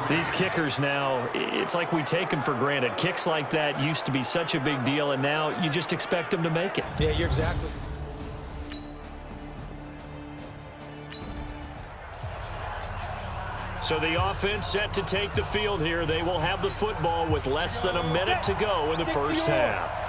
These kickers now, it's like we take them for granted. Kicks like that used to be such a big deal, and now you just expect them to make it. Yeah, you're exactly. So the offense set to take the field here. They will have the football with less than a minute to go in the first half.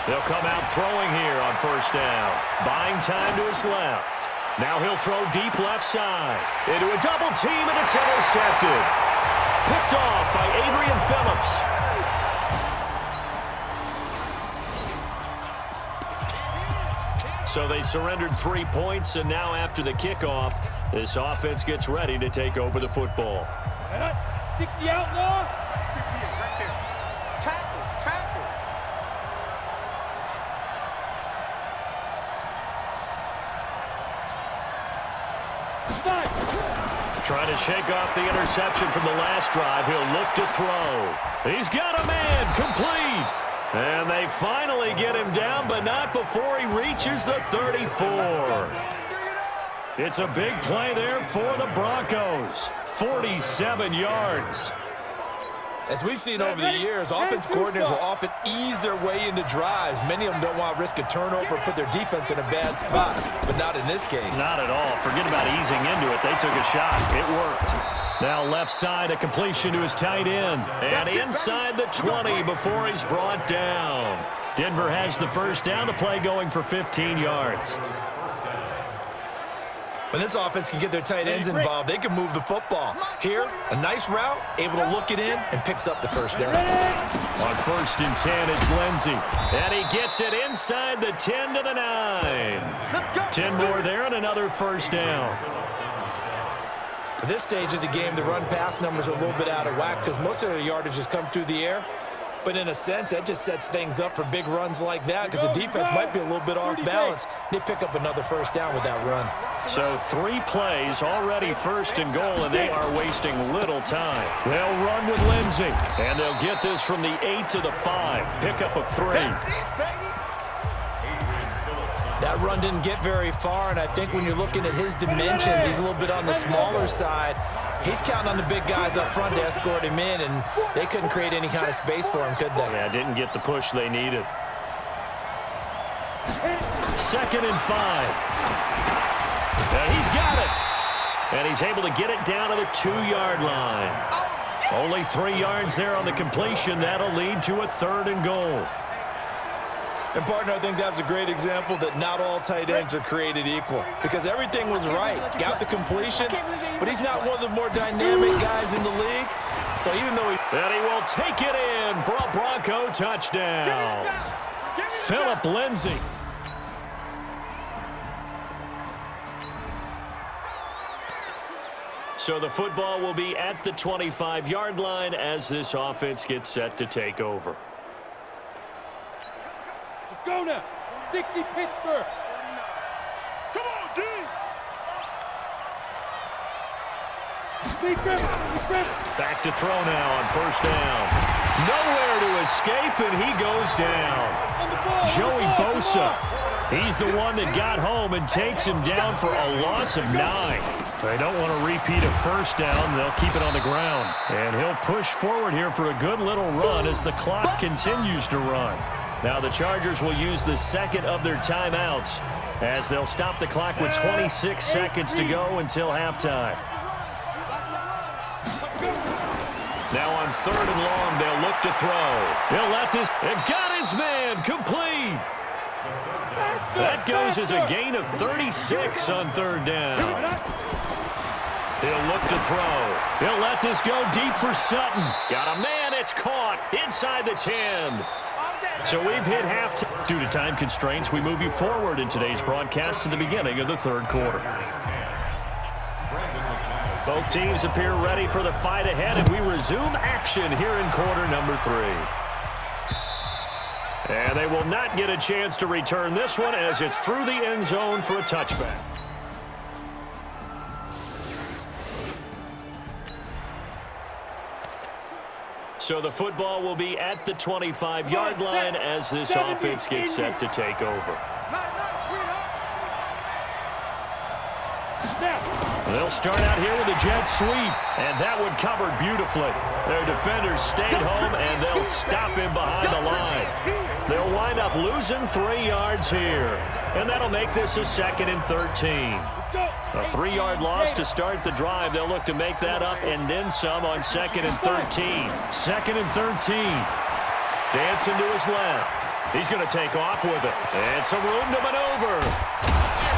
They'll come out throwing here on first down. Buying time to his left. Now he'll throw deep left side. Into a double team, and it's intercepted. Picked off by Adrian Phillips. So they surrendered 3 points, and now after the kickoff, this offense gets ready to take over the football. 60 outlaw. Trying to shake off the interception from the last drive. He'll look to throw. He's got a man, complete. And they finally get him down, but not before he reaches the 34. It's a big play there for the Broncos. 47 yards. As we've seen over the years, offense coordinators will often ease their way into drives. Many of them don't want to risk a turnover or put their defense in a bad spot, but not in this case. Not at all. Forget about easing into it. They took a shot. It worked. Now left side, a completion to his tight end. And inside the 20 before he's brought down. Denver has the first down. The play going for 15 yards. When this offense can get their tight ends involved, they can move the football. Here, a nice route, able to look it in, and picks up the first down. On 1st and 10, it's Lindsey. And he gets it inside the 10 to the 9. 10 more there and another first down. At this stage of the game, the run-pass numbers are a little bit out of whack because most of their yardage has come through the air. But in a sense, that just sets things up for big runs like that because the defense might be a little bit off balance. They pick up another first down with that run. So 3 plays, already 1st and goal, and they are wasting little time. They'll run with Lindsey, and they'll get this from the 8 to the 5. Pickup of 3. That run didn't get very far, and I think when you're looking at his dimensions, he's a little bit on the smaller side. He's counting on the big guys up front to escort him in, and they couldn't create any kind of space for him, could they? Yeah, didn't get the push they needed. 2nd and 5. And he's got it. And he's able to get it down to the 2-yard line. Only 3 yards there on the completion. That'll lead to a 3rd and goal. And, partner, I think that's a great example that not all tight ends are created equal because everything was right. Got the completion, but he's not one of the more dynamic guys in the league. So even though and he will take it in for a Bronco touchdown. Philip Lindsey. So the football will be at the 25-yard line as this offense gets set to take over. Let's go now. 60 Pittsburgh. Come on, D. Back to throw now on 1st down. Nowhere to escape, and he goes down. Joey Bosa. He's the one that got home and takes him down for a loss of 9. They don't want to repeat a first down. They'll keep it on the ground. And he'll push forward here for a good little run as the clock continues to run. Now the Chargers will use the 2nd of their timeouts as they'll stop the clock with 26 seconds to go until halftime. Now on 3rd and long, they'll look to throw. He'll let this. And got his man complete. That goes as a gain of 36 on 3rd down. He'll look to throw. He'll let this go deep for Sutton. Got a man. It's caught inside the 10. So we've hit halftime. Due to time constraints, we move you forward in today's broadcast to the beginning of the 3rd quarter. Both teams appear ready for the fight ahead, and we resume action here in quarter number 3. And they will not get a chance to return this one as it's through the end zone for a touchback. So the football will be at the 25-yard line as this offense gets set to take over. Now, They'll start out here with a jet sweep, and that one covered beautifully. Their defenders stayed home, and they'll stop him behind the line. They'll wind up losing 3 yards here, and that'll make this a 2nd and 13. A 3-yard loss to start the drive. They'll look to make that up and then some on 2nd and 13. 2nd and 13. Dancing to his left. He's going to take off with it. And some room to maneuver.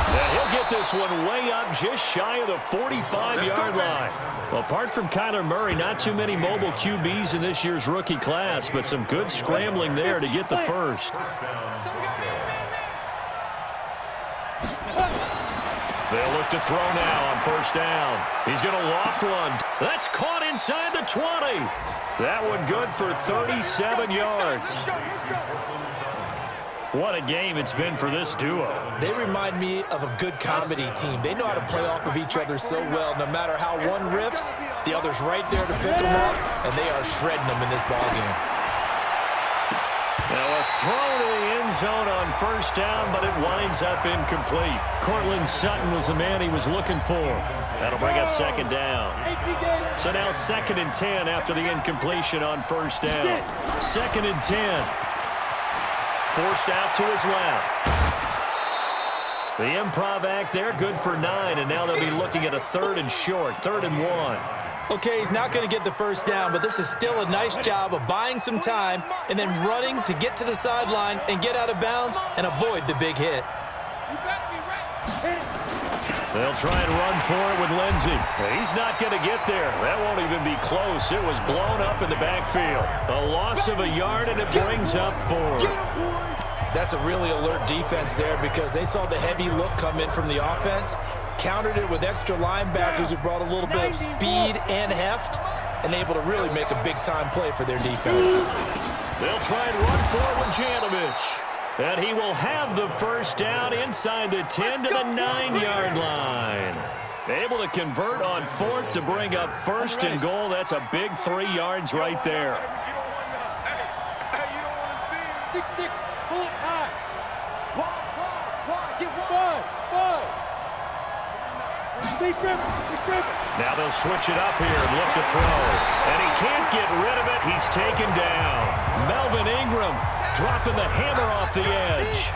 And he'll get this one way up just shy of the 45-yard line. Well, apart from Kyler Murray, not too many mobile QBs in this year's rookie class, but some good scrambling there to get the first. They'll look to throw now on 1st down. He's going to loft one. That's caught inside the 20. That one good for 37 yards. What a game it's been for this duo. They remind me of a good comedy team. They know how to play off of each other so well. No matter how one riffs, the other's right there to pick them up, and they are shredding them in this ballgame. Now a throw to the end zone on 1st down, but it winds up incomplete. Cortland Sutton was the man he was looking for. That'll bring up 2nd down. So now 2nd and 10 after the incompletion on 1st down. 2nd and 10. Forced out to his left. The improv act there, good for 9, and now they'll be looking at a 3rd and short, 3rd and 1. Okay, he's not going to get the 1st down, but this is still a nice job of buying some time and then running to get to the sideline and get out of bounds and avoid the big hit. They'll try and run for it with Lindsey. He's not going to get there. That won't even be close. It was blown up in the backfield. A loss of a yard, and it brings up 4th. That's a really alert defense there because they saw the heavy look come in from the offense, countered it with extra linebackers who brought a little bit of speed and heft, and able to really make a big-time play for their defense. They'll try and run for it with Janovich. And he will have the 1st down inside the 10 to the 9-yard line. Able to convert on 4th to bring up 1st and goal. That's a big 3 yards right there. 6-6, pull it high. Get 5. Now they'll switch it up here and look to throw. And he can't get rid of it. He's taken down. Melvin Ingram dropping the hammer off the edge.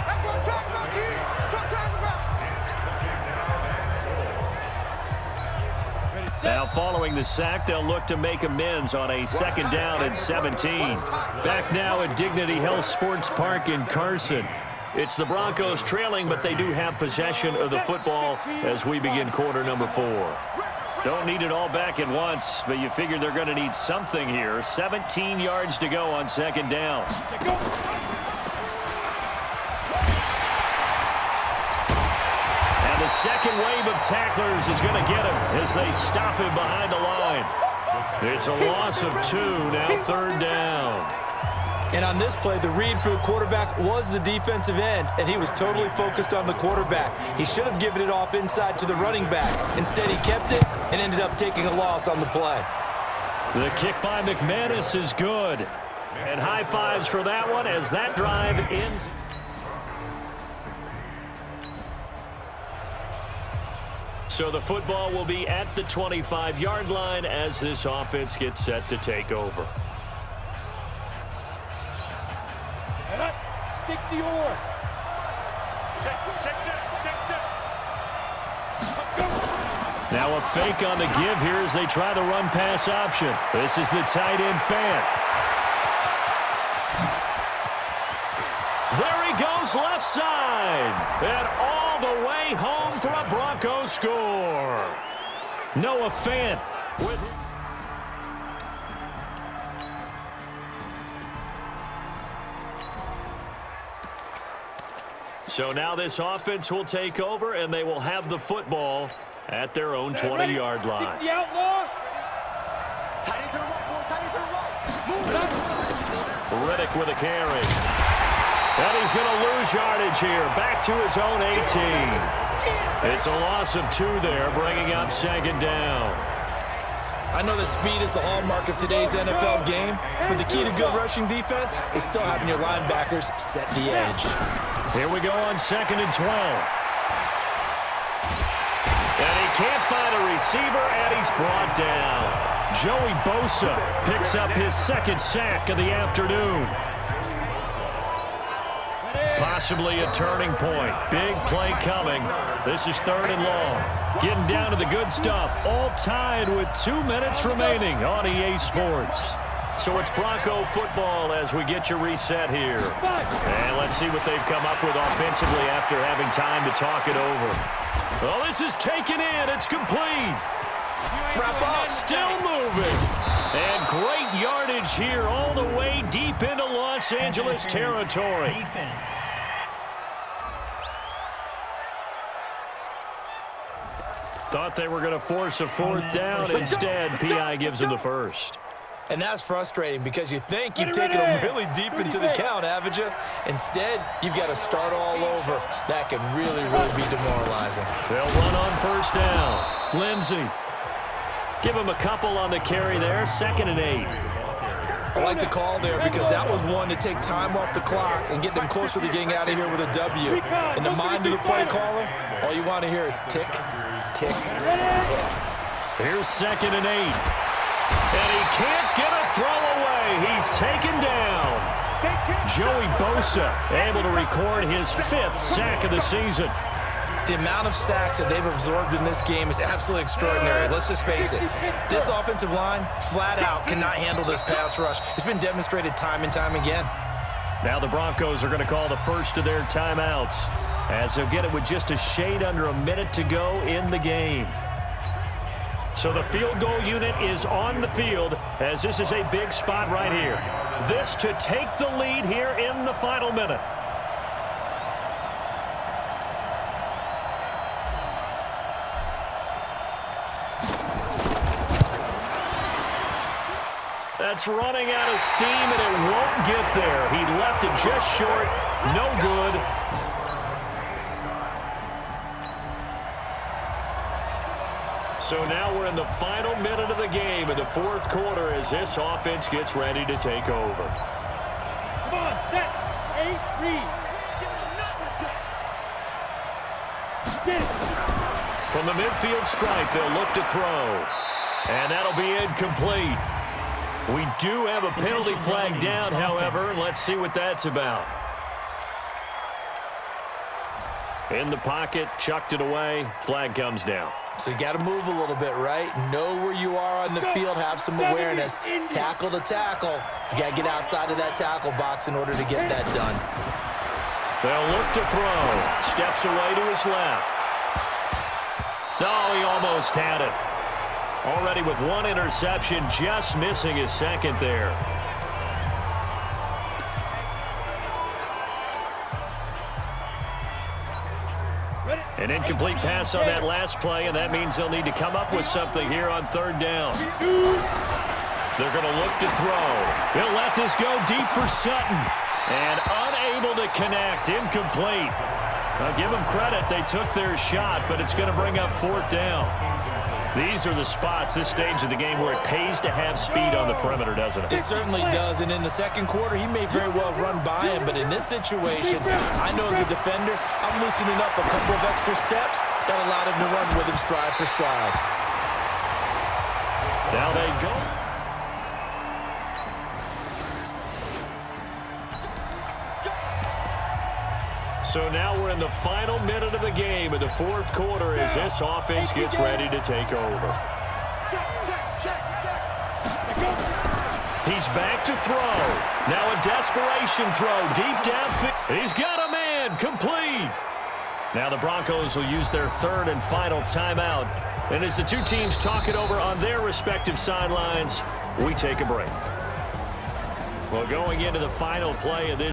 Now following the sack, they'll look to make amends on a 2nd down and 17. Back now at Dignity Health Sports Park in Carson. It's the Broncos trailing, but they do have possession of the football as we begin quarter number 4. Don't need it all back at once, but you figure they're going to need something here. 17 yards to go on 2nd down. And the second wave of tacklers is going to get him as they stop him behind the line. It's a loss of 2, now 3rd down. And on this play, the read for the quarterback was the defensive end, and he was totally focused on the quarterback. He should have given it off inside to the running back. Instead, he kept it and ended up taking a loss on the play. The kick by McManus is good. And high fives for that one as that drive ends. So the football will be at the 25-yard line as this offense gets set to take over. 60 or. Check. Now a fake on the give here as they try the run-pass option. This is the tight end Fant. There he goes left side. And all the way home for a Broncos score. Noah Fant with... So now this offense will take over, and they will have the football at their own 20-yard line. 60 outlaw. Riddick with a carry. And he's going to lose yardage here. Back to his own 18. It's a loss of 2 there, bringing up 2nd down. I know that speed is the hallmark of today's NFL game, but the key to good rushing defense is still having your linebackers set the edge. Here we go on 2nd and 12. And he can't find a receiver, and he's brought down. Joey Bosa picks up his second sack of the afternoon. Possibly a turning point. Big play coming. This is 3rd and long. Getting down to the good stuff. All tied with 2 minutes remaining on EA Sports. So it's Bronco football as we get your reset here. And let's see what they've come up with offensively after having time to talk it over. Well, this is taken in. It's complete. Wrap up. Still moving. And great yardage here all the way deep into Los Angeles territory. Defense. Thought they were going to force a 4th down. Instead, P.I. gives them the first. And that's frustrating because you think you've taken them really deep into the count, haven't you? Instead, you've got to start all over. That can really, really be demoralizing. They'll run on 1st down. Lindsey. Give him a couple on the carry there. 2nd and 8. I like the call there because that was one to take time off the clock and get them closer to getting out of here with a W. In the mind of the play caller, all you want to hear is tick, tick, tick. Here's 2nd and 8. And he can't get a throw away. He's taken down. Joey Bosa able to record his 5th sack of the season. The amount of sacks that they've absorbed in this game is absolutely extraordinary. Let's just face it. This offensive line, flat out, cannot handle this pass rush. It's been demonstrated time and time again. Now the Broncos are going to call the first of their timeouts as they'll get it with just a shade under a minute to go in the game. So the field goal unit is on the field as this is a big spot right here. This to take the lead here in the final minute. That's running out of steam, and it won't get there. He left it just short. No good. So now we're in the final minute of the game in the 4th quarter as this offense gets ready to take over. Come on, set. 8, read. From the midfield stripe, they'll look to throw. And that'll be incomplete. We do have a penalty flag down, however. Let's see what that's about. In the pocket, chucked it away. Flag comes down. So you got to move a little bit, right? Know where you are on the field. Have some awareness. Tackle to tackle. You got to get outside of that tackle box in order to get that done. They'll look to throw. Steps away to his left. No, he almost had it. Already with 1 interception, just missing his 2nd there. An incomplete pass on that last play, and that means they'll need to come up with something here on 3rd down. They're going to look to throw. He'll let this go deep for Sutton. And unable to connect. Incomplete. I'll give them credit. They took their shot, but it's going to bring up 4th down. These are the spots, this stage of the game, where it pays to have speed on the perimeter, doesn't it? It certainly does, and in the 2nd quarter, he may very well run by him, but in this situation, I know as a defender, I'm loosening up a couple of extra steps that allowed him to run with him stride for stride. Now they go. So now we're in the final minute of the game in the 4th quarter as this offense gets ready to take over. He's back to throw. Now a desperation throw deep downfield. He's got a man. Complete. Now the Broncos will use their 3rd and final timeout. And as the two teams talk it over on their respective sidelines, we take a break. Well, going into the final play of this